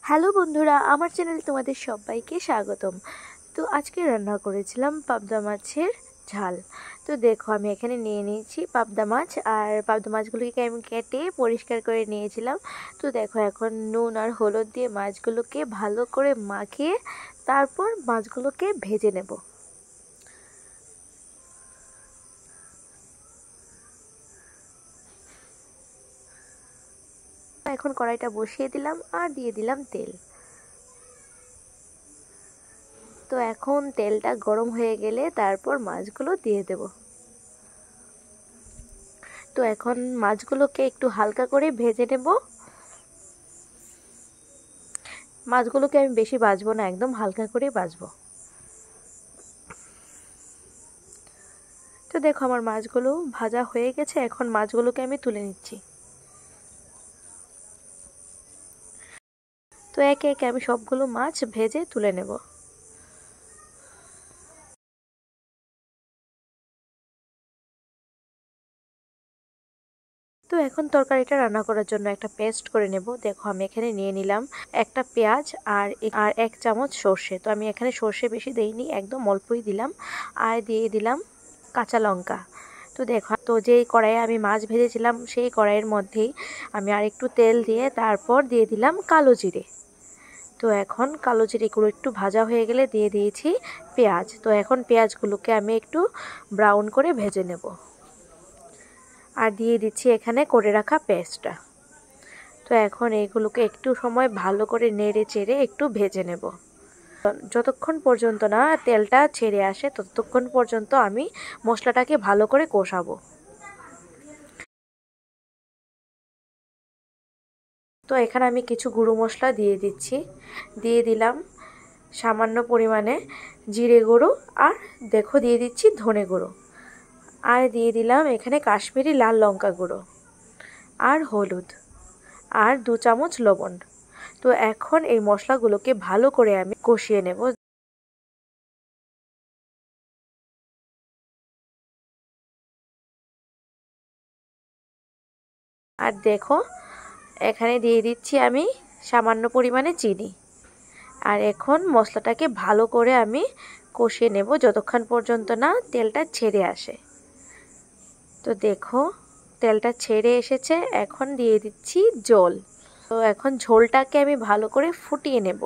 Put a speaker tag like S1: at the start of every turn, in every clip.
S1: Hello বন্ধুরা, আমার চ্যানেলে তোমাদের সবাইকে স্বাগতম। তো আজকে রান্না করেছিলাম পাবদা মাছের ঝাল। তো দেখো আমি এখানে নিয়ে নিয়েছি পাবদা মাছ, আর পাবদা মাছগুলোকে আমি কেটে পরিষ্কার করে নিয়েছিলাম। তো দেখো এখন নুন আর হলুদ দিয়ে মাছগুলোকে ভালো করে মাখিয়ে তারপর মাছগুলোকে ভেজে নেব। এখন কড়াইটা বসিয়ে দিলাম আর দিয়ে দিলাম তেল। তো এখন তেলটা গরম হয়ে গেলে তারপর মাছগুলো দিয়ে দেব। তো এখন মাছগুলোকে একটু হালকা করে ভেজে নেব। মাছগুলোকে আমি বেশি ভাজবো না, একদম হালকা করে ভাজবো। তো দেখো আমার মাছগুলো ভাজা হয়ে গেছে, এখন মাছগুলোকে আমি তুলে নিচ্ছি। তো একে একে আমি সবগুলো মাছ ভেজে তুলে নেব। তো এখন তরকারিটা রান্না করার জন্য একটা পেস্ট করে নেব। দেখো আমি এখানে নিয়ে নিলাম একটা পেঁয়াজ আর 1 চামচ সর্ষে। তো আমি এখানে সর্ষে বেশি দেইনি, একদম অল্পই দিলাম। আর দিয়ে দিলাম কাঁচা লঙ্কা। তো দেখো, তো যেই কড়াইয়ে আমি মাছ ভেজেছিলাম সেই কড়াইয়ের মধ্যেই আমি আর একটু তেল দিয়ে তারপর দিয়ে দিলাম কালো জিরে। তো এখন কালো জিরেগুলো একটু ভাজা হয়ে গেলে দিয়ে দিয়েছি পেঁয়াজ। তো এখন পেঁয়াজগুলোকে আমি একটু ব্রাউন করে ভেজে নেব। আর দিয়ে দিচ্ছি এখানে করে রাখা পেস্টটা। তো এখন এইগুলোকে একটু সময় ভালো করে নেড়ে চেড়ে একটু ভেজে নেব। যতক্ষণ পর্যন্ত না তেলটা ছেড়ে আসে ততক্ষণ পর্যন্ত আমি মশলাটাকে ভালো করে কষাবো। তো এখানে আমি কিছু গুঁড়ো মশলা দিয়ে দিচ্ছি। দিয়ে দিলাম সামান্য পরিমাণে জিরে গুঁড়ো, আর দেখো দিয়ে দিচ্ছি ধনে গুঁড়ো, আর দিয়ে দিলাম এখানে কাশ্মীরি লাল লঙ্কা গুঁড়ো আর হলুদ, আর 2 চামচ লবণ। তো এখন এই মশলাগুলোকে ভালো করে আমি কষিয়ে নেব। আর দেখো এখানে দিয়ে দিচ্ছি আমি সামান্য পরিমাণে চিনি। আর এখন মশলাটাকে ভালো করে আমি কষিয়ে নেব যতক্ষণ পর্যন্ত না তেলটা ছেড়ে আসে। তো দেখো তেলটা ছেড়ে এসেছে, এখন দিয়ে দিচ্ছি জল। তো এখন ঝোলটাকে আমি ভালো করে ফুটিয়ে নেব।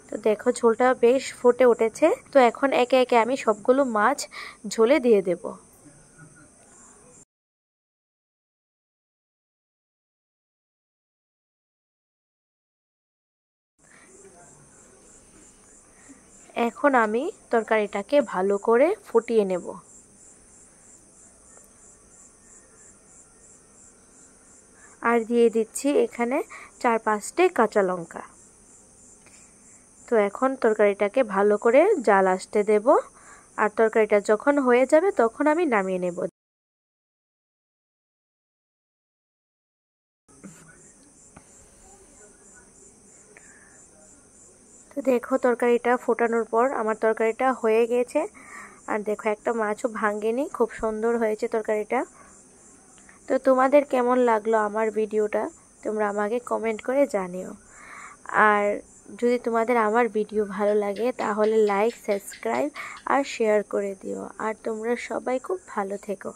S1: তো দেখো ঝোলটা বেশ ফুটে উঠেছে। তো এখন একে একে আমি সবগুলো মাছ ঝোলে দিয়ে দেব। এখন আমি তরকারিটাকে ভালো করে ফুটিয়ে নেব। আর দিয়ে দিচ্ছি এখানে 4-5টে কাঁচা লঙ্কা। তো এখন তরকারিটাকে ভালো করে জাল আসতে দেব। আর তরকারিটা যখন হয়ে যাবে তখন আমি নামিয়ে নেব। তো দেখো তরকারিটা ফোটানোর পর আমার তরকারিটা হয়ে গেছে। আর দেখো একটা মাছও ভাঙেনি, খুব সুন্দর হয়েছে তরকারিটা। তো তোমাদের কেমন লাগলো আমার ভিডিওটা তোমরা আমাকে কমেন্ট করে জানিও। আর যদি তোমাদের আমার ভিডিও ভালো লাগে তাহলে লাইক, সাবস্ক্রাইব আর শেয়ার করে দিও। আর তোমরা সবাই খুব ভালো থেকো।